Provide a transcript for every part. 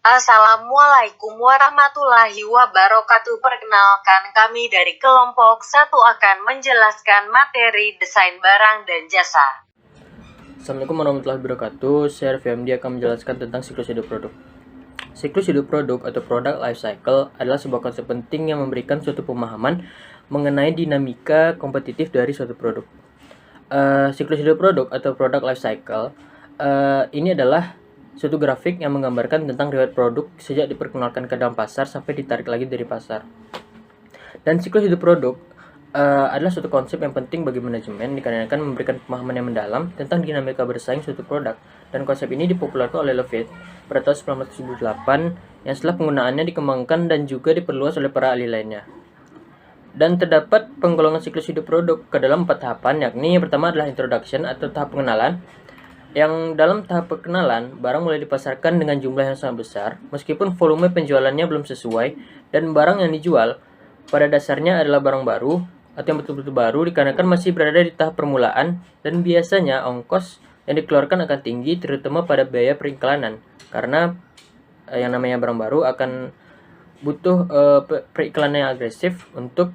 Assalamualaikum warahmatullahi wabarakatuh. Perkenalkan, kami dari kelompok 1 akan menjelaskan materi desain barang dan jasa. Assalamualaikum warahmatullahi wabarakatuh. Saya FMD akan menjelaskan tentang siklus hidup produk. Siklus hidup produk atau product life cycle adalah sebuah konsep penting yang memberikan suatu pemahaman mengenai dinamika kompetitif dari suatu produk. Siklus hidup produk atau product life cycle ini adalah suatu grafik yang menggambarkan tentang riwayat produk sejak diperkenalkan ke dalam pasar sampai ditarik lagi dari pasar. Dan siklus hidup produk adalah suatu konsep yang penting bagi manajemen dikarenakan memberikan pemahaman yang mendalam tentang dinamika bersaing suatu produk. Dan konsep ini dipopulerkan oleh Levitt pada tahun 1978 yang setelah penggunaannya dikembangkan dan juga diperluas oleh para ahli lainnya. Dan terdapat penggolongan siklus hidup produk ke dalam 4 tahapan, yakni yang pertama adalah introduction atau tahap pengenalan. Yang dalam tahap pengenalan, barang mulai dipasarkan dengan jumlah yang sangat besar, meskipun volume penjualannya belum sesuai, dan barang yang dijual pada dasarnya adalah barang baru, atau yang betul-betul baru dikarenakan masih berada di tahap permulaan, dan biasanya ongkos yang dikeluarkan akan tinggi, terutama pada biaya periklanan, karena yang namanya barang baru akan butuh periklanan yang agresif untuk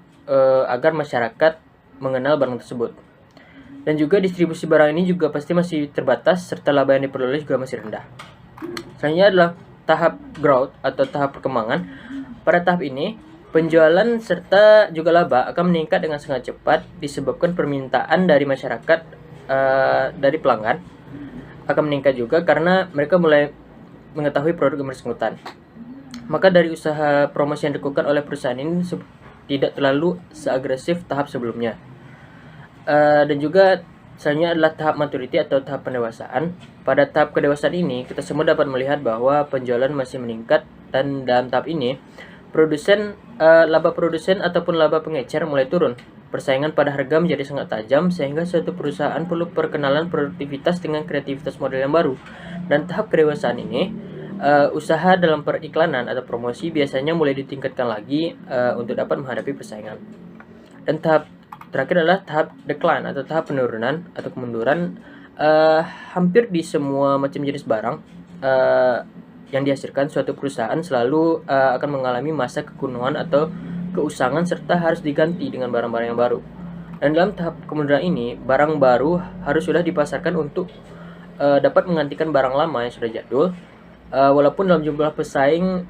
agar masyarakat mengenal barang tersebut. Dan juga distribusi barang ini juga pasti masih terbatas serta laba yang diperoleh juga masih rendah. Selanjutnya adalah tahap growth atau tahap perkembangan. Pada tahap ini, penjualan serta juga laba akan meningkat dengan sangat cepat disebabkan permintaan dari masyarakat dari pelanggan akan meningkat juga karena mereka mulai mengetahui produk yang bersangkutan. Maka dari usaha promosi yang dilakukan oleh perusahaan ini tidak terlalu seagresif tahap sebelumnya. Dan juga selanjutnya adalah tahap maturity atau tahap pendewasaan. Pada tahap kedewasaan ini, kita semua dapat melihat bahwa penjualan masih meningkat dan dalam tahap ini, laba produsen ataupun laba pengecer mulai turun. Persaingan pada harga menjadi sangat tajam sehingga suatu perusahaan perlu perkenalan produktivitas dengan kreativitas model yang baru. Dan tahap kedewasaan ini, usaha dalam periklanan atau promosi biasanya mulai ditingkatkan lagi untuk dapat menghadapi persaingan. Dan tahap terakhir adalah tahap decline atau tahap penurunan atau kemunduran. Hampir di semua macam jenis barang yang dihasilkan suatu perusahaan selalu akan mengalami masa kekunuhan atau keusangan serta harus diganti dengan barang-barang yang baru. Dan dalam tahap kemunduran ini, barang baru harus sudah dipasarkan untuk dapat menggantikan barang lama yang sudah jadul. Walaupun dalam jumlah pesaing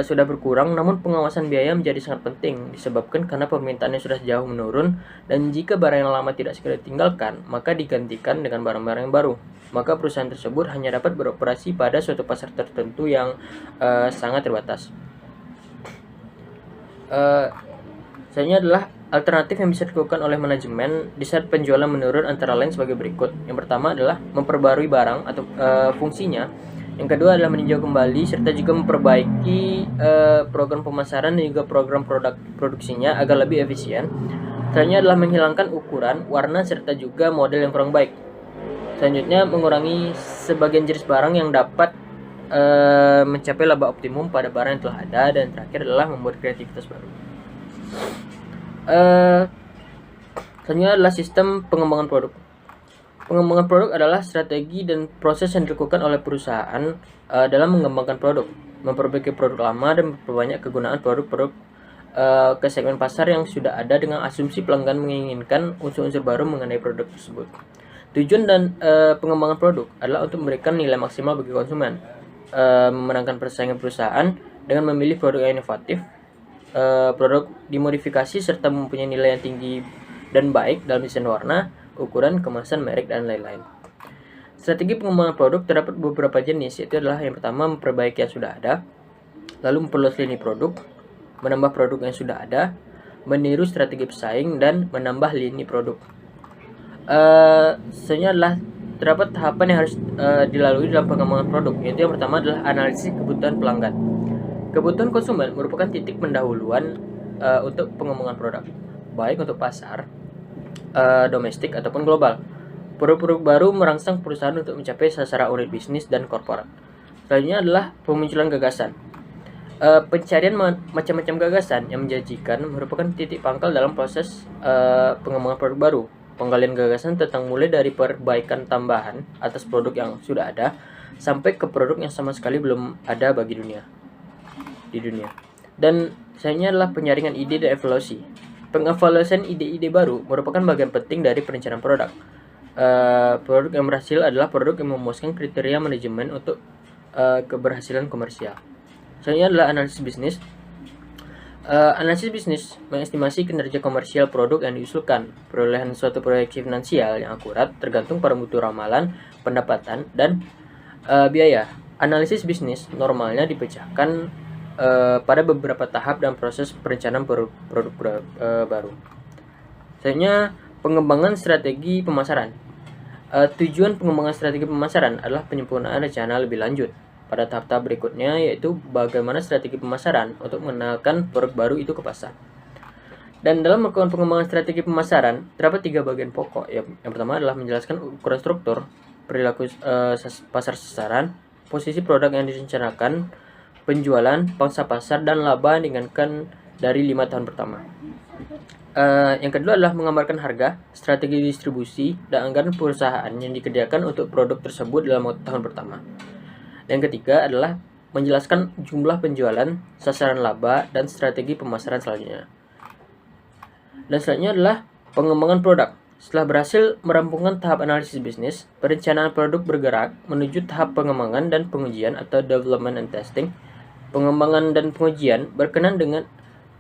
sudah berkurang, namun pengawasan biaya menjadi sangat penting disebabkan karena permintaannya sudah jauh menurun, dan jika barang yang lama tidak segera ditinggalkan, maka digantikan dengan barang-barang yang baru. Maka perusahaan tersebut hanya dapat beroperasi pada suatu pasar tertentu yang sangat terbatas. Selanjutnya adalah alternatif yang bisa dilakukan oleh manajemen di saat penjualan menurun antara lain sebagai berikut. Yang pertama adalah memperbarui barang atau fungsinya. Yang kedua adalah meninjau kembali serta juga memperbaiki program pemasaran dan juga program produksinya agar lebih efisien. Selanjutnya adalah menghilangkan ukuran, warna serta juga model yang kurang baik. Selanjutnya mengurangi sebagian jenis barang yang dapat mencapai laba optimum pada barang yang telah ada. Dan terakhir adalah membuat kreativitas baru. Selanjutnya adalah sistem pengembangan produk. Pengembangan produk adalah strategi dan proses yang dilakukan oleh perusahaan dalam mengembangkan produk, memperbaiki produk lama dan memperbanyak kegunaan produk-produk ke segmen pasar yang sudah ada dengan asumsi pelanggan menginginkan unsur-unsur baru mengenai produk tersebut. Tujuan dan pengembangan produk adalah untuk memberikan nilai maksimal bagi konsumen, memenangkan persaingan perusahaan dengan memilih produk yang inovatif, produk dimodifikasi serta mempunyai nilai yang tinggi dan baik dalam desain warna, ukuran, kemasan, merek, dan lain-lain. Strategi pengembangan produk terdapat beberapa jenis, yaitu adalah yang pertama memperbaiki yang sudah ada, lalu memperluas lini produk, menambah produk yang sudah ada, meniru strategi pesaing, dan menambah lini produk. Selanjutnya adalah terdapat tahapan yang harus dilalui dalam pengembangan produk, yaitu yang pertama adalah analisis kebutuhan pelanggan. Kebutuhan konsumen merupakan titik pendahuluan untuk pengembangan produk, baik untuk pasar domestik ataupun global. Produk-produk baru merangsang perusahaan untuk mencapai sasaran unit bisnis dan korporat. Selanjutnya adalah pemunculan gagasan. Pencarian macam-macam gagasan yang menjanjikan merupakan titik pangkal dalam proses pengembangan produk baru. penggalian gagasan tentang mulai dari perbaikan tambahan atas produk yang sudah ada sampai ke produk yang sama sekali belum ada di dunia. Dan selanjutnya adalah penyaringan ide dan evaluasi. Pengevaluasian ide-ide baru merupakan bagian penting dari perencanaan produk. Produk yang berhasil adalah produk yang memuaskan kriteria manajemen untuk keberhasilan komersial. Selanjutnya adalah analisis bisnis. Analisis bisnis mengestimasi kinerja komersial produk yang diusulkan. Perolehan suatu proyeksi finansial yang akurat tergantung pada mutu ramalan, pendapatan, dan biaya. Analisis bisnis normalnya dipecahkan pada beberapa tahap dan proses perencanaan produk baru. Selanjutnya, pengembangan strategi pemasaran. Tujuan pengembangan strategi pemasaran adalah penyempurnaan rencana lebih lanjut pada tahap-tahap berikutnya, yaitu bagaimana strategi pemasaran untuk mengenalkan produk baru itu ke pasar. Dan dalam melakukan pengembangan strategi pemasaran, terdapat 3 bagian pokok. Yang pertama adalah menjelaskan ukuran struktur, perilaku pasar sasaran, posisi produk yang direncanakan, penjualan, pangsa pasar, dan laba diinginkan dari 5 tahun pertama. Yang kedua adalah menggambarkan harga, strategi distribusi, dan anggaran perusahaan yang dikerjakan untuk produk tersebut dalam tahun pertama. Yang ketiga adalah menjelaskan jumlah penjualan, sasaran laba, dan strategi pemasaran selanjutnya. Dan selanjutnya adalah pengembangan produk. Setelah berhasil merampungkan tahap analisis bisnis, perencanaan produk bergerak menuju tahap pengembangan dan pengujian atau development and testing. Pengembangan dan pengujian berkenaan dengan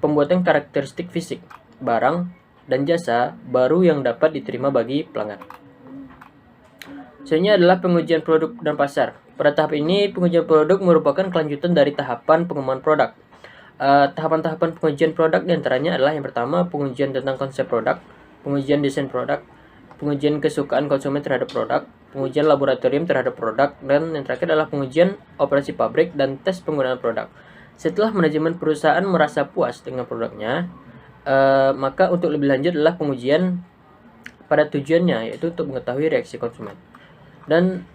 pembuatan karakteristik fisik, barang, dan jasa baru yang dapat diterima bagi pelanggan. Selanjutnya adalah pengujian produk dan pasar. Pada tahap ini, pengujian produk merupakan kelanjutan dari tahapan pengembangan produk. Tahapan-tahapan pengujian produk diantaranya adalah yang pertama, pengujian tentang konsep produk, pengujian desain produk, pengujian kesukaan konsumen terhadap produk, pengujian laboratorium terhadap produk, dan yang terakhir adalah pengujian operasi pabrik dan tes penggunaan produk. Setelah manajemen perusahaan merasa puas dengan produknya, maka untuk lebih lanjut adalah pengujian pada tujuannya, yaitu untuk mengetahui reaksi konsumen. Dan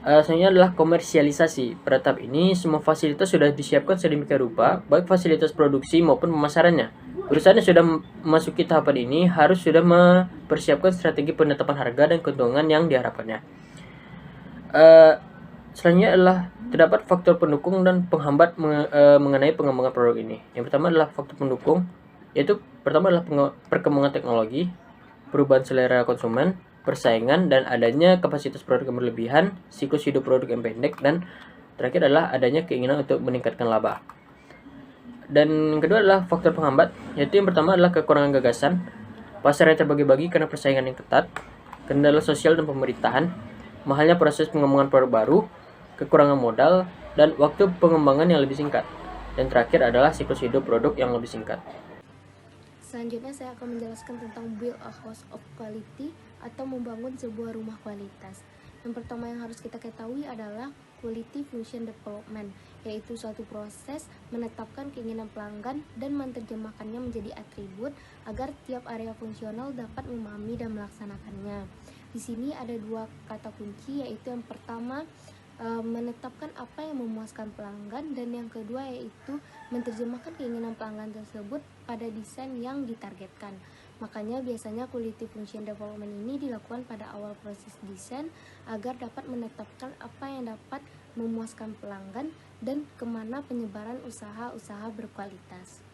selanjutnya adalah komersialisasi. Pada tahap ini, semua fasilitas sudah disiapkan sedemikian rupa, baik fasilitas produksi maupun pemasarannya. Perusahaan yang sudah memasuki tahapan ini harus sudah mempersiapkan strategi penetapan harga dan keuntungan yang diharapkannya. Selanjutnya adalah terdapat faktor pendukung dan penghambat mengenai pengembangan produk ini. Yang pertama adalah faktor pendukung, yaitu pertama adalah perkembangan teknologi, perubahan selera konsumen, persaingan, dan adanya kapasitas produk yang berlebihan, siklus hidup produk yang pendek, dan terakhir adalah adanya keinginan untuk meningkatkan laba. Dan yang kedua adalah faktor penghambat, yaitu yang pertama adalah kekurangan gagasan, pasar yang terbagi-bagi karena persaingan yang ketat, kendala sosial dan pemerintahan, mahalnya proses pengembangan produk baru, kekurangan modal, dan waktu pengembangan yang lebih singkat. Dan terakhir adalah siklus hidup produk yang lebih singkat. Selanjutnya saya akan menjelaskan tentang build a house of quality atau membangun sebuah rumah kualitas. Yang pertama yang harus kita ketahui adalah quality function development, yaitu suatu proses menetapkan keinginan pelanggan dan menerjemahkannya menjadi atribut agar tiap area fungsional dapat memahami dan melaksanakannya. Di sini ada 2 kata kunci, yaitu yang pertama menetapkan apa yang memuaskan pelanggan, dan yang kedua yaitu menerjemahkan keinginan pelanggan tersebut pada desain yang ditargetkan. Makanya biasanya quality function development ini dilakukan pada awal proses desain agar dapat menetapkan apa yang dapat memuaskan pelanggan dan kemana penyebaran usaha-usaha berkualitas.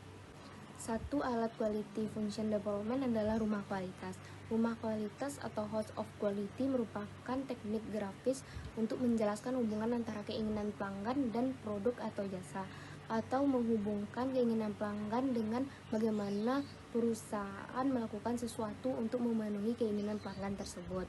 Satu alat quality function development adalah rumah kualitas. Rumah kualitas atau house of quality merupakan teknik grafis untuk menjelaskan hubungan antara keinginan pelanggan dan produk atau jasa, atau menghubungkan keinginan pelanggan dengan bagaimana perusahaan melakukan sesuatu untuk memenuhi keinginan pelanggan tersebut.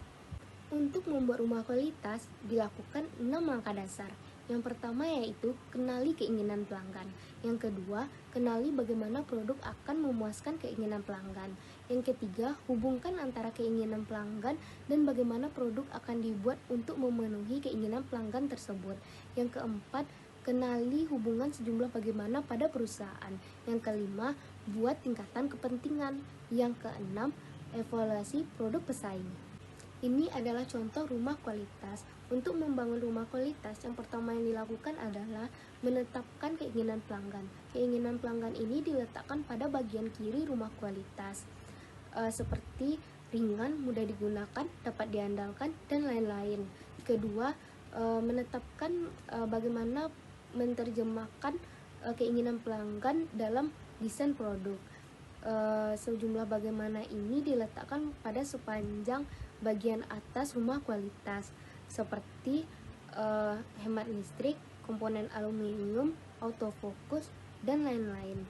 Untuk membuat rumah kualitas dilakukan 6 langkah dasar. Yang pertama yaitu kenali keinginan pelanggan. Yang kedua, kenali bagaimana produk akan memuaskan keinginan pelanggan. Yang ketiga, hubungkan antara keinginan pelanggan dan bagaimana produk akan dibuat untuk memenuhi keinginan pelanggan tersebut. Yang keempat, kenali hubungan sejumlah bagaimana pada perusahaan. Yang kelima, buat tingkatan kepentingan. Yang keenam, evaluasi produk pesaing. Ini adalah contoh rumah kualitas. Untuk membangun rumah kualitas, yang pertama yang dilakukan adalah menetapkan keinginan pelanggan. Keinginan pelanggan ini diletakkan pada bagian kiri rumah kualitas. Seperti ringan, mudah digunakan, dapat diandalkan, dan lain-lain. Kedua, menetapkan bagaimana menerjemahkan keinginan pelanggan dalam desain produk. Sejumlah bagaimana ini diletakkan pada sepanjang bagian atas rumah kualitas, seperti hemat listrik, komponen aluminium, autofokus, dan lain-lain.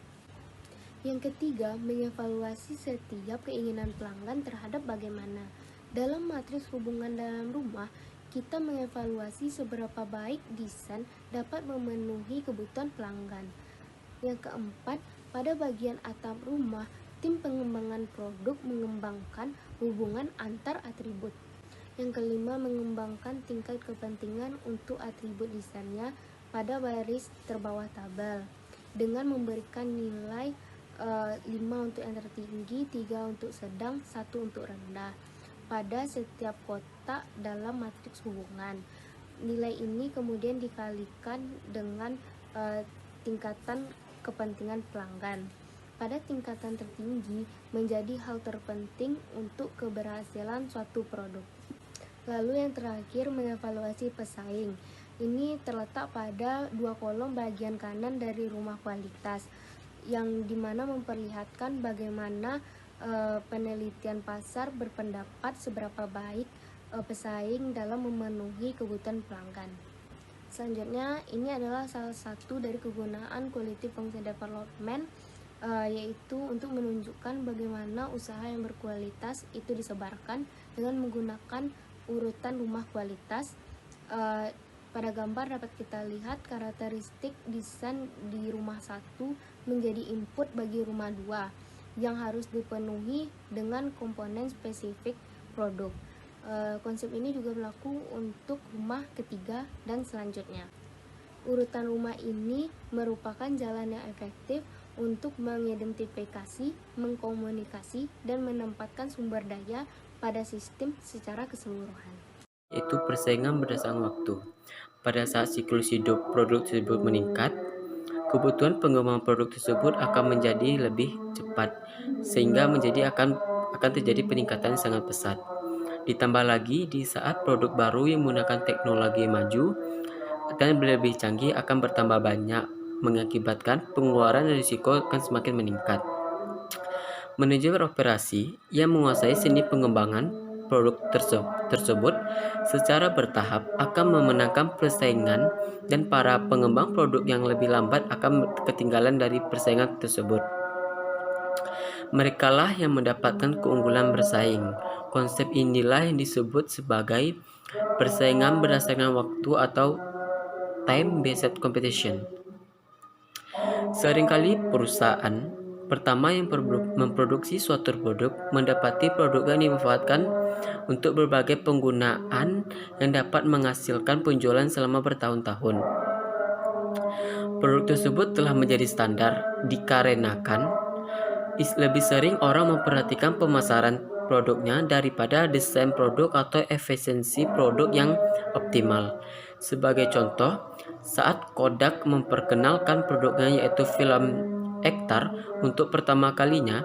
Yang ketiga, mengevaluasi setiap keinginan pelanggan terhadap bagaimana. Dalam matriks hubungan dalam rumah, kita mengevaluasi seberapa baik desain dapat memenuhi kebutuhan pelanggan. Yang keempat, pada bagian atap rumah, tim pengembangan produk mengembangkan hubungan antar atribut. Yang kelima, mengembangkan tingkat kepentingan untuk atribut desainnya pada baris terbawah tabel dengan memberikan nilai 5 untuk yang tertinggi, 3 untuk sedang, 1 untuk rendah pada setiap kotak dalam matriks hubungan. Nilai ini kemudian dikalikan dengan tingkatan kepentingan pelanggan. Pada tingkatan tertinggi menjadi hal terpenting untuk keberhasilan suatu produk. Lalu yang terakhir, mengevaluasi pesaing. Ini terletak pada 2 kolom bagian kanan dari rumah kualitas, yang dimana memperlihatkan bagaimana penelitian pasar berpendapat seberapa baik pesaing dalam memenuhi kebutuhan pelanggan. Selanjutnya, ini adalah salah satu dari kegunaan quality function development, yaitu untuk menunjukkan bagaimana usaha yang berkualitas itu disebarkan dengan menggunakan urutan rumah kualitas. Pada gambar dapat kita lihat karakteristik desain di rumah 1 menjadi input bagi rumah 2 yang harus dipenuhi dengan komponen spesifik produk. Konsep ini juga berlaku untuk rumah ketiga dan selanjutnya. Urutan rumah ini merupakan jalan yang efektif untuk mengidentifikasi, mengkomunikasi, dan menempatkan sumber daya pada sistem secara keseluruhan. Yaitu persaingan berdasarkan waktu. Pada saat siklus hidup produk tersebut meningkat, kebutuhan pengembangan produk tersebut akan menjadi lebih cepat, sehingga akan terjadi peningkatan yang sangat pesat. Ditambah lagi, di saat produk baru yang menggunakan teknologi maju dan lebih canggih akan bertambah banyak, mengakibatkan pengeluaran dan risiko akan semakin meningkat. Manajemen operasi yang menguasai seni pengembangan produk tersebut secara bertahap akan memenangkan persaingan, dan para pengembang produk yang lebih lambat akan ketinggalan dari persaingan tersebut. Merekalah yang mendapatkan keunggulan bersaing. Konsep inilah yang disebut sebagai persaingan berdasarkan waktu atau time-based competition. Seringkali perusahaan pertama yang memproduksi suatu produk mendapati produk yang dimanfaatkan untuk berbagai penggunaan yang dapat menghasilkan penjualan selama bertahun-tahun. Produk tersebut telah menjadi standar dikarenakan lebih sering orang memperhatikan pemasaran produknya daripada desain produk atau efisiensi produk yang optimal. Sebagai contoh, saat Kodak memperkenalkan produknya yaitu film Ektar untuk pertama kalinya,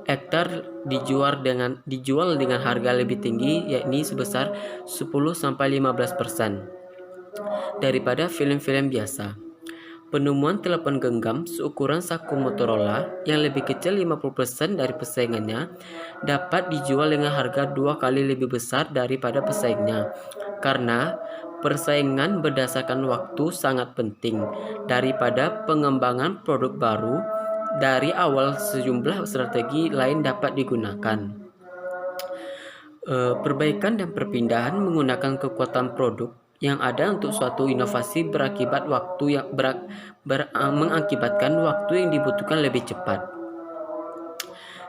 Ektar dijual dengan harga lebih tinggi, yakni sebesar 10-15% daripada film-film biasa. Penemuan telepon genggam seukuran saku Motorola yang lebih kecil 50% dari pesaingnya dapat dijual dengan harga 2 kali lebih besar daripada pesaingnya, karena persaingan berdasarkan waktu sangat penting. Daripada pengembangan produk baru dari awal, sejumlah strategi lain dapat digunakan. Perbaikan dan perpindahan menggunakan kekuatan produk yang ada untuk suatu inovasi mengakibatkan waktu yang dibutuhkan lebih cepat,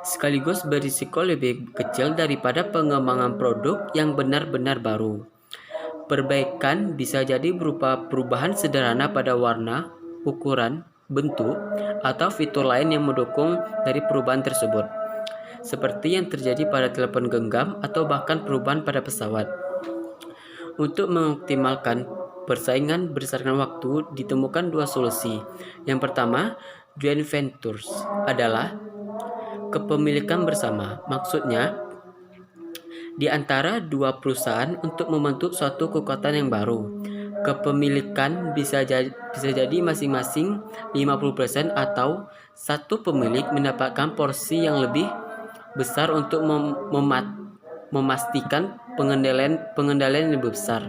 sekaligus berisiko lebih kecil daripada pengembangan produk yang benar-benar baru. Perbaikan bisa jadi berupa perubahan sederhana pada warna, ukuran, bentuk, atau fitur lain yang mendukung dari perubahan tersebut, seperti yang terjadi pada telepon genggam atau bahkan perubahan pada pesawat. Untuk mengoptimalkan persaingan berdasarkan waktu, ditemukan 2 solusi. Yang pertama, joint ventures adalah kepemilikan bersama. Maksudnya, di antara dua perusahaan untuk membentuk suatu kekuatan yang baru. Kepemilikan bisa jadi masing-masing 50% atau satu pemilik mendapatkan porsi yang lebih besar untuk memastikan pengendalian yang lebih besar.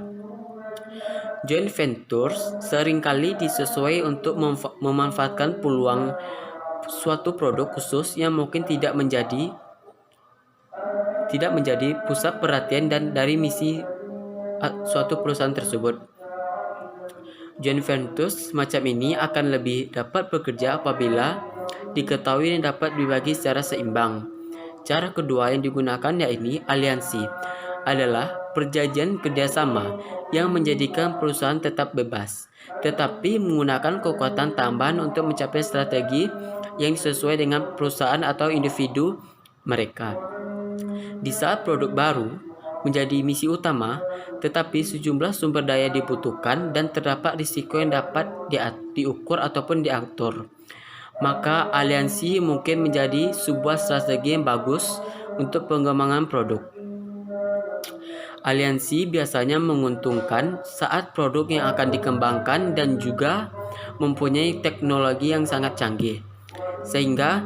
Joint ventures seringkali disesuai untuk memanfaatkan peluang suatu produk khusus yang mungkin tidak menjadi pusat perhatian dan dari misi suatu perusahaan tersebut. Joint ventures semacam ini akan lebih dapat bekerja apabila diketahui dan dapat dibagi secara seimbang. Cara kedua yang digunakan yaitu aliansi, adalah perjanjian kerjasama yang menjadikan perusahaan tetap bebas, tetapi menggunakan kekuatan tambahan untuk mencapai strategi yang sesuai dengan perusahaan atau individu mereka. Di saat produk baru menjadi misi utama, tetapi sejumlah sumber daya dibutuhkan dan terdapat risiko yang dapat diukur ataupun diatur, maka aliansi mungkin menjadi sebuah strategi yang bagus untuk pengembangan produk. Aliansi biasanya menguntungkan saat produk yang akan dikembangkan dan juga mempunyai teknologi yang sangat canggih, sehingga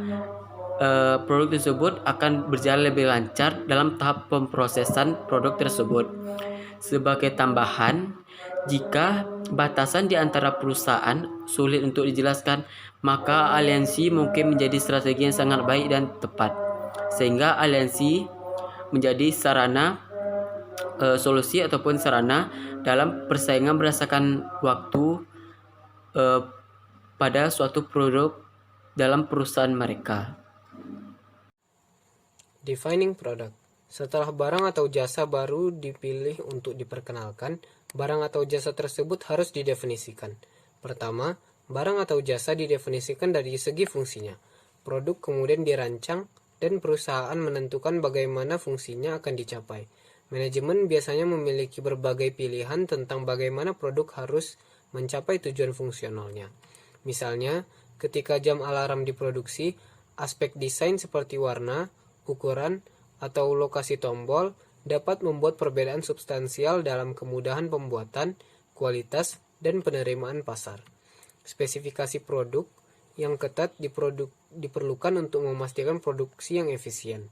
produk tersebut akan berjalan lebih lancar dalam tahap pemrosesan produk tersebut. Sebagai tambahan, jika batasan di antara perusahaan sulit untuk dijelaskan, maka aliansi mungkin menjadi strategi yang sangat baik dan tepat, sehingga aliansi menjadi solusi ataupun sarana dalam persaingan berdasarkan waktu pada suatu produk dalam perusahaan mereka. Defining product. Setelah barang atau jasa baru dipilih untuk diperkenalkan, barang atau jasa tersebut harus didefinisikan. Pertama, barang atau jasa didefinisikan dari segi fungsinya. Produk kemudian dirancang dan perusahaan menentukan bagaimana fungsinya akan dicapai. Manajemen biasanya memiliki berbagai pilihan tentang bagaimana produk harus mencapai tujuan fungsionalnya. Misalnya, ketika jam alarm diproduksi, aspek desain seperti warna, ukuran, atau lokasi tombol dapat membuat perbedaan substansial dalam kemudahan pembuatan, kualitas, dan penerimaan pasar. Spesifikasi produk yang ketat diperlukan untuk memastikan produksi yang efisien.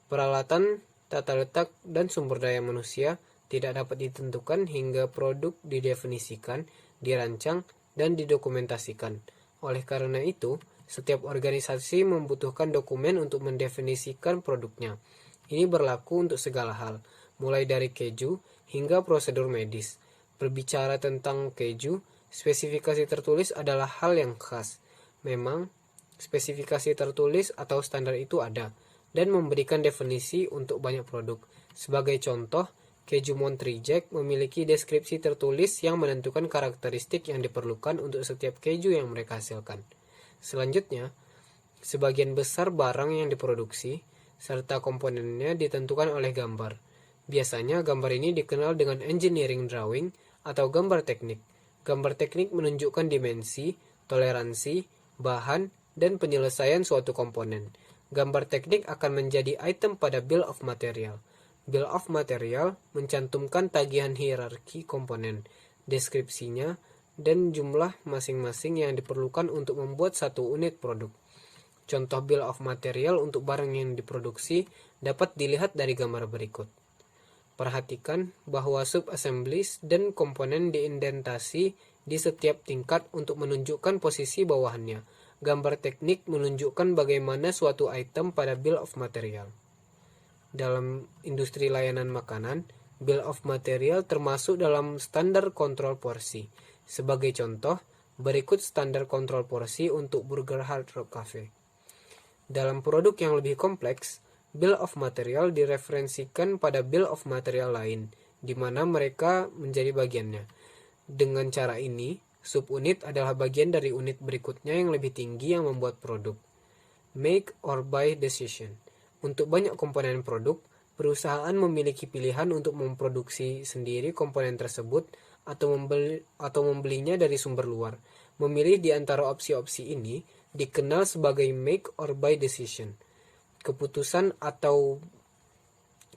Peralatan, tata letak, dan sumber daya manusia tidak dapat ditentukan hingga produk didefinisikan, dirancang, dan didokumentasikan. Oleh karena itu, setiap organisasi membutuhkan dokumen untuk mendefinisikan produknya. Ini berlaku untuk segala hal, mulai dari keju hingga prosedur medis. Berbicara tentang keju, spesifikasi tertulis adalah hal yang khas. Memang, spesifikasi tertulis atau standar itu ada, dan memberikan definisi untuk banyak produk. Sebagai contoh, keju Monterey-Jack memiliki deskripsi tertulis yang menentukan karakteristik yang diperlukan untuk setiap keju yang mereka hasilkan. Selanjutnya, sebagian besar barang yang diproduksi serta komponennya ditentukan oleh gambar. Biasanya gambar ini dikenal dengan engineering drawing atau gambar teknik. Gambar teknik menunjukkan dimensi, toleransi, bahan, dan penyelesaian suatu komponen. Gambar teknik akan menjadi item pada bill of material. Bill of material mencantumkan tagihan hierarki komponen, deskripsinya, dan jumlah masing-masing yang diperlukan untuk membuat satu unit produk. Contoh bill of material untuk barang yang diproduksi dapat dilihat dari gambar berikut. Perhatikan bahwa sub-assemblies dan komponen diindentasi di setiap tingkat untuk menunjukkan posisi bawahannya. Gambar teknik menunjukkan bagaimana suatu item pada bill of material. Dalam industri layanan makanan, bill of material termasuk dalam standar kontrol porsi. Sebagai contoh, berikut standar kontrol porsi untuk Burger Hard Rock Cafe. Dalam produk yang lebih kompleks, bill of material direferensikan pada bill of material lain, di mana mereka menjadi bagiannya. Dengan cara ini, subunit adalah bagian dari unit berikutnya yang lebih tinggi yang membuat produk. Make or buy decision. Untuk banyak komponen produk, perusahaan memiliki pilihan untuk memproduksi sendiri komponen tersebut atau membelinya dari sumber luar. Memilih di antara opsi-opsi ini dikenal sebagai make or buy decision. Keputusan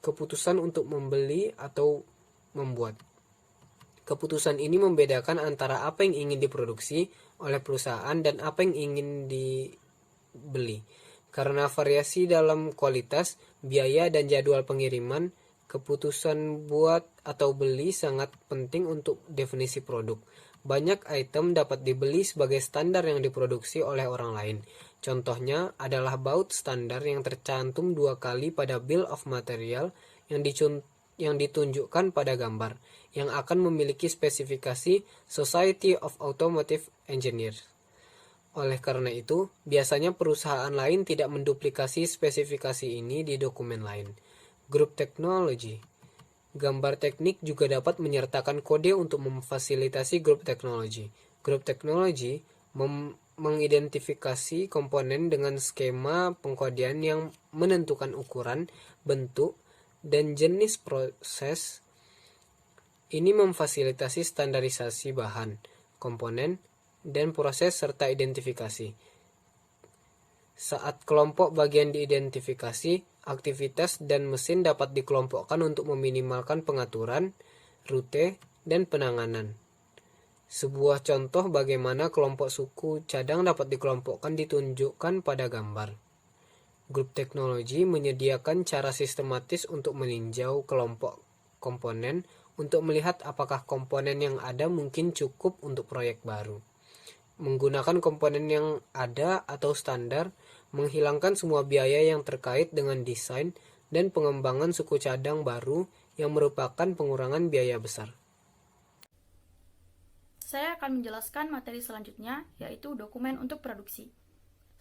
keputusan untuk membeli atau membuat. Keputusan ini membedakan antara apa yang ingin diproduksi oleh perusahaan dan apa yang ingin dibeli. Karena variasi dalam kualitas, biaya, dan jadwal pengiriman, keputusan buat atau beli sangat penting untuk definisi produk. Banyak item dapat dibeli sebagai standar yang diproduksi oleh orang lain. Contohnya adalah baut standar yang tercantum 2 kali pada bill of material yang ditunjukkan pada gambar, yang akan memiliki spesifikasi Society of Automotive Engineers. Oleh karena itu, biasanya perusahaan lain tidak menduplikasi spesifikasi ini di dokumen lain. Grup teknologi. Gambar teknik juga dapat menyertakan kode untuk memfasilitasi grup teknologi. Grup teknologi mengidentifikasi komponen dengan skema pengkodean yang menentukan ukuran, bentuk, dan jenis proses. Ini memfasilitasi standarisasi bahan, komponen, dan proses serta identifikasi. Saat kelompok bagian diidentifikasi, aktivitas dan mesin dapat dikelompokkan untuk meminimalkan pengaturan, rute, dan penanganan. Sebuah contoh bagaimana kelompok suku cadang dapat dikelompokkan ditunjukkan pada gambar. Grup teknologi menyediakan cara sistematis untuk meninjau kelompok komponen untuk melihat apakah komponen yang ada mungkin cukup untuk proyek baru. Menggunakan komponen yang ada atau standar, menghilangkan semua biaya yang terkait dengan desain dan pengembangan suku cadang baru yang merupakan pengurangan biaya besar. Saya akan menjelaskan materi selanjutnya, yaitu dokumen untuk produksi.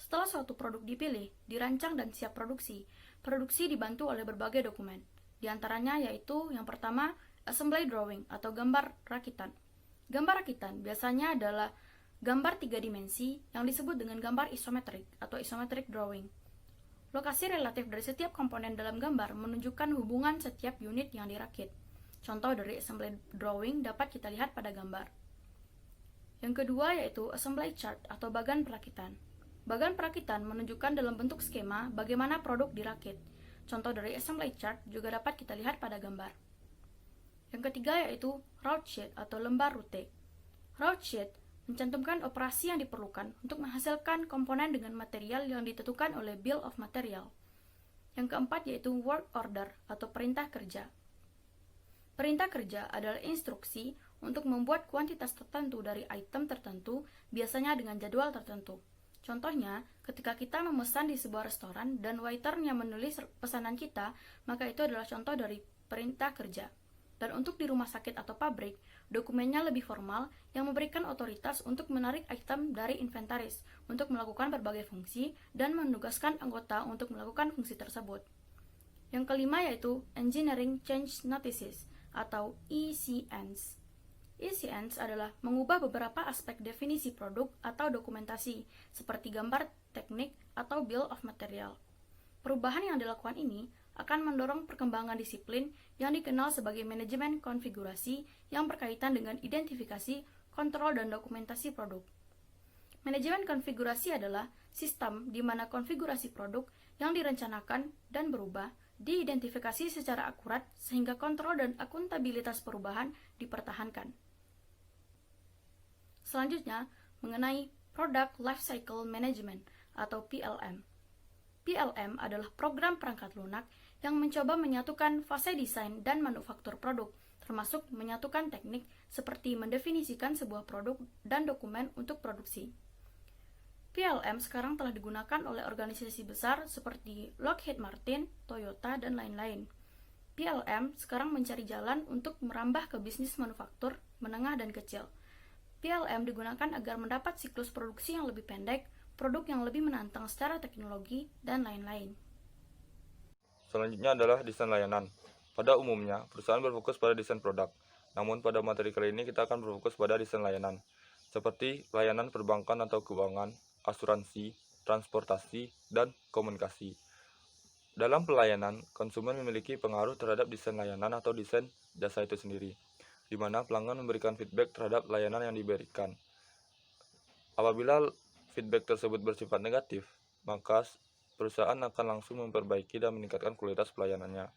Setelah suatu produk dipilih, dirancang dan siap produksi, produksi dibantu oleh berbagai dokumen. Di antaranya yaitu yang pertama, assembly drawing atau gambar rakitan. Gambar rakitan biasanya adalah gambar 3 dimensi yang disebut dengan gambar isometrik atau isometric drawing. Lokasi relatif dari setiap komponen dalam gambar menunjukkan hubungan setiap unit yang dirakit. Contoh dari assembly drawing dapat kita lihat pada gambar. Yang kedua yaitu assembly chart atau bagan perakitan. Bagan perakitan menunjukkan dalam bentuk skema bagaimana produk dirakit. Contoh dari assembly chart juga dapat kita lihat pada gambar. Yang ketiga yaitu route sheet atau lembar rute. Route sheet mencantumkan operasi yang diperlukan untuk menghasilkan komponen dengan material yang ditentukan oleh bill of material. Yang keempat yaitu work order atau perintah kerja. Perintah kerja adalah instruksi untuk membuat kuantitas tertentu dari item tertentu, biasanya dengan jadwal tertentu. Contohnya, ketika kita memesan di sebuah restoran dan waiternya menulis pesanan kita, maka itu adalah contoh dari perintah kerja. Dan untuk di rumah sakit atau pabrik, dokumennya lebih formal yang memberikan otoritas untuk menarik item dari inventaris untuk melakukan berbagai fungsi dan menugaskan anggota untuk melakukan fungsi tersebut. Yang kelima yaitu Engineering Change Notices atau ECNs. ECNs adalah mengubah beberapa aspek definisi produk atau dokumentasi seperti gambar teknik atau bill of material. Perubahan yang dilakukan ini akan mendorong perkembangan disiplin yang dikenal sebagai manajemen konfigurasi yang berkaitan dengan identifikasi, kontrol, dan dokumentasi produk. Manajemen konfigurasi adalah sistem di mana konfigurasi produk yang direncanakan dan berubah diidentifikasi secara akurat sehingga kontrol dan akuntabilitas perubahan dipertahankan. Selanjutnya, mengenai Product Lifecycle Management atau PLM. PLM adalah program perangkat lunak yang mencoba menyatukan fase desain dan manufaktur produk, termasuk menyatukan teknik seperti mendefinisikan sebuah produk dan dokumen untuk produksi. PLM sekarang telah digunakan oleh organisasi besar seperti Lockheed Martin, Toyota, dan lain-lain. PLM sekarang mencari jalan untuk merambah ke bisnis manufaktur, menengah, dan kecil. PLM digunakan agar mendapat siklus produksi yang lebih pendek, produk yang lebih menantang secara teknologi, dan lain-lain. Selanjutnya adalah desain layanan. Pada umumnya, perusahaan berfokus pada desain produk. Namun pada materi kali ini kita akan berfokus pada desain layanan, seperti layanan perbankan atau keuangan, asuransi, transportasi, dan komunikasi. Dalam pelayanan, konsumen memiliki pengaruh terhadap desain layanan atau desain jasa itu sendiri, di mana pelanggan memberikan feedback terhadap layanan yang diberikan. Apabila feedback tersebut bersifat negatif, maka perusahaan akan langsung memperbaiki dan meningkatkan kualitas pelayanannya.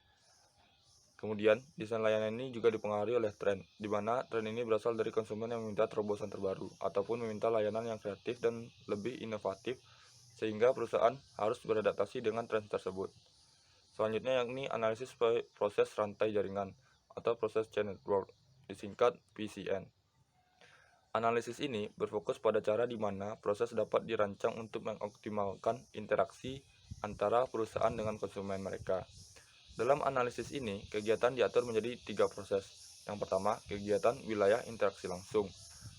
Kemudian, desain layanan ini juga dipengaruhi oleh tren, di mana tren ini berasal dari konsumen yang meminta terobosan terbaru, ataupun meminta layanan yang kreatif dan lebih inovatif, sehingga perusahaan harus beradaptasi dengan tren tersebut. Selanjutnya yakni analisis proses rantai jaringan, atau proses chain network, disingkat PCN. Analisis ini berfokus pada cara di mana proses dapat dirancang untuk mengoptimalkan interaksi antara perusahaan dengan konsumen mereka. Dalam analisis ini, kegiatan diatur menjadi 3 proses. Yang pertama, kegiatan wilayah interaksi langsung,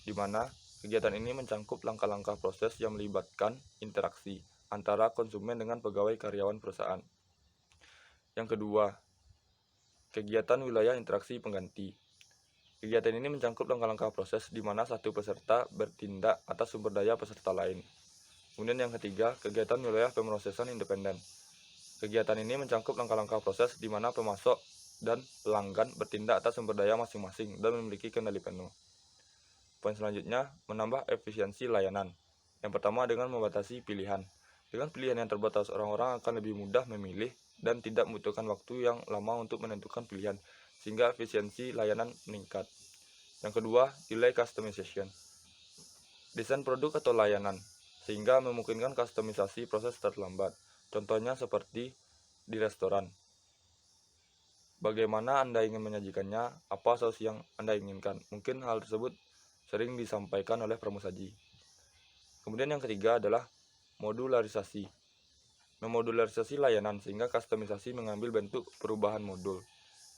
di mana kegiatan ini mencangkup langkah-langkah proses yang melibatkan interaksi antara konsumen dengan pegawai karyawan perusahaan. Yang kedua, kegiatan wilayah interaksi pengganti. Kegiatan ini mencangkup langkah-langkah proses di mana satu peserta bertindak atas sumber daya peserta lain. Kemudian yang ketiga, kegiatan wilayah pemrosesan independen. Kegiatan ini mencangkup langkah-langkah proses di mana pemasok dan pelanggan bertindak atas sumber daya masing-masing dan memiliki kendali penuh. Poin selanjutnya, menambah efisiensi layanan. Yang pertama dengan membatasi pilihan. Dengan pilihan yang terbatas, orang-orang akan lebih mudah memilih dan tidak membutuhkan waktu yang lama untuk menentukan pilihan, sehingga efisiensi layanan meningkat. Yang kedua, delay customization. Desain produk atau layanan, sehingga memungkinkan kustomisasi proses terlambat. Contohnya seperti di restoran. Bagaimana Anda ingin menyajikannya, apa saus yang Anda inginkan. Mungkin hal tersebut sering disampaikan oleh pramusaji. Kemudian yang ketiga adalah modularisasi. Memodularisasi layanan sehingga kustomisasi mengambil bentuk perubahan modul.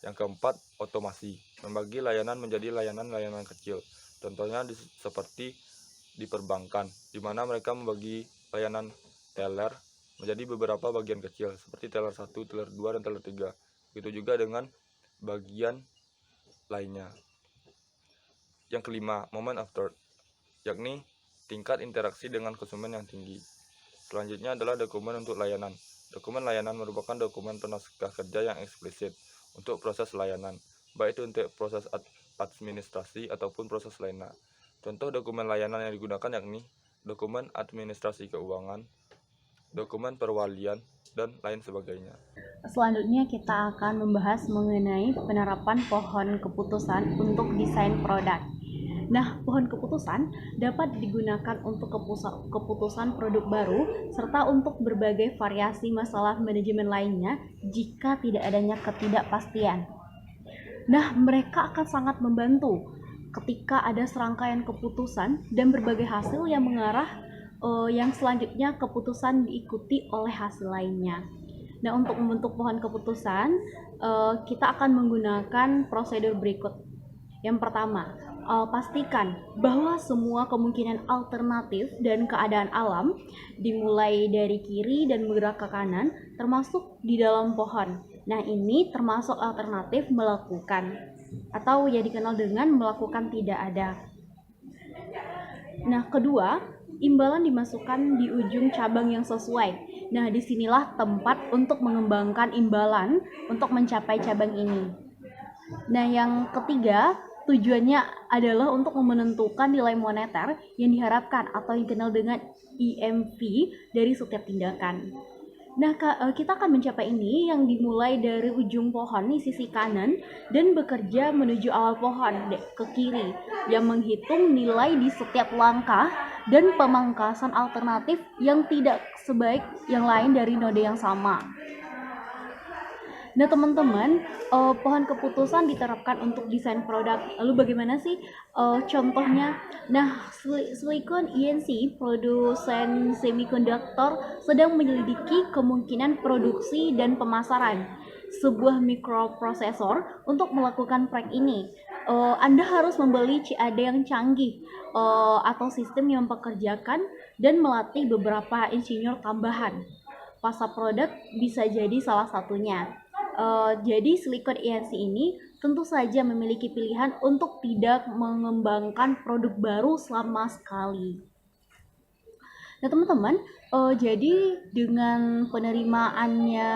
Yang keempat, otomasi. Membagi layanan menjadi layanan-layanan kecil. Contohnya seperti di perbankan, di mana mereka membagi layanan teller menjadi beberapa bagian kecil, seperti teller 1, teller 2, dan teller 3. Begitu juga dengan bagian lainnya. Yang kelima, moment of truth, yakni tingkat interaksi dengan konsumen yang tinggi. Selanjutnya adalah dokumen untuk layanan. Dokumen layanan merupakan dokumen penaskah kerja yang eksplisit untuk proses layanan, baik itu untuk proses administrasi ataupun proses lainnya. Contoh dokumen layanan yang digunakan yakni dokumen administrasi keuangan, dokumen perwalian, dan lain sebagainya. Selanjutnya kita akan membahas mengenai penerapan pohon keputusan untuk desain produk. Nah, pohon keputusan dapat digunakan untuk keputusan produk baru serta untuk berbagai variasi masalah manajemen lainnya jika tidak adanya ketidakpastian. Nah, mereka akan sangat membantu ketika ada serangkaian keputusan dan berbagai hasil yang mengarah yang selanjutnya keputusan diikuti oleh hasil lainnya. Nah, untuk membentuk pohon keputusan, kita akan menggunakan prosedur berikut. Yang pertama, pastikan bahwa semua kemungkinan alternatif dan keadaan alam dimulai dari kiri dan bergerak ke kanan termasuk di dalam pohon. Nah, ini termasuk alternatif melakukan atau yang dikenal dengan melakukan tidak ada. Nah, kedua, imbalan dimasukkan di ujung cabang yang sesuai. Nah, disinilah tempat untuk mengembangkan imbalan untuk mencapai cabang ini. Nah, yang ketiga, tujuannya adalah untuk menentukan nilai moneter yang diharapkan atau yang dikenal dengan EMV dari setiap tindakan. Nah, kita akan mencapai ini yang dimulai dari ujung pohon di sisi kanan dan bekerja menuju awal pohon ke kiri yang menghitung nilai di setiap langkah dan pemangkasan alternatif yang tidak sebaik yang lain dari node yang sama. Nah, teman-teman, pohon keputusan diterapkan untuk desain produk. Lalu bagaimana sih contohnya? Nah, Silicon INC, produsen semikonduktor, sedang menyelidiki kemungkinan produksi dan pemasaran sebuah mikroprosesor. Untuk melakukan proyek ini, Anda harus membeli CAD yang canggih atau sistem yang mempekerjakan dan melatih beberapa insinyur tambahan. Pasar produk bisa jadi salah satunya. Jadi Silicon INC ini tentu saja memiliki pilihan untuk tidak mengembangkan produk baru sama sekali. Nah, teman-teman, jadi dengan penerimaannya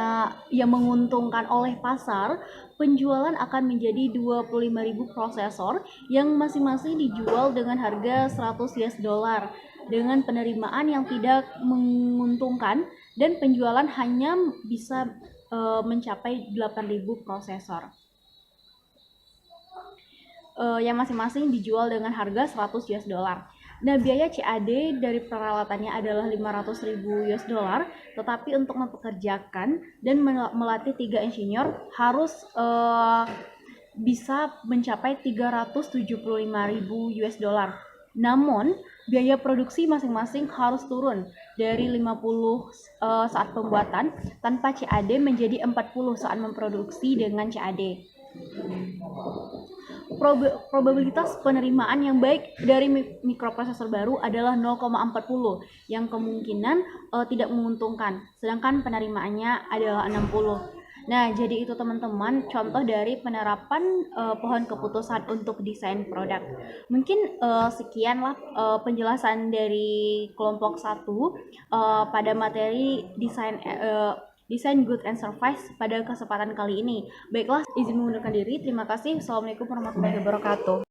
yang menguntungkan oleh pasar, penjualan akan menjadi 25.000 prosesor yang masing-masing dijual dengan harga $100 dengan penerimaan yang tidak menguntungkan dan penjualan hanya bisa mencapai 8.000 prosesor. yang masing-masing dijual dengan harga 100 US dollar. Nah, biaya CAD dari peralatannya adalah 500.000 US dollar, tetapi untuk mempekerjakan dan melatih 3 insinyur harus bisa mencapai 375.000 US dollar. Namun, biaya produksi masing-masing harus turun dari 50 saat pembuatan tanpa CAD menjadi 40 saat memproduksi dengan CAD. Probabilitas penerimaan yang baik dari mikroprosesor baru adalah 0,40 yang kemungkinan tidak menguntungkan, sedangkan penerimaannya adalah 60. Nah, jadi itu teman-teman contoh dari penerapan pohon keputusan untuk desain produk. Mungkin sekianlah penjelasan dari kelompok 1 pada materi desain good and service pada kesempatan kali ini. Baiklah, izin mengundurkan diri. Terima kasih. Assalamualaikum warahmatullahi wabarakatuh.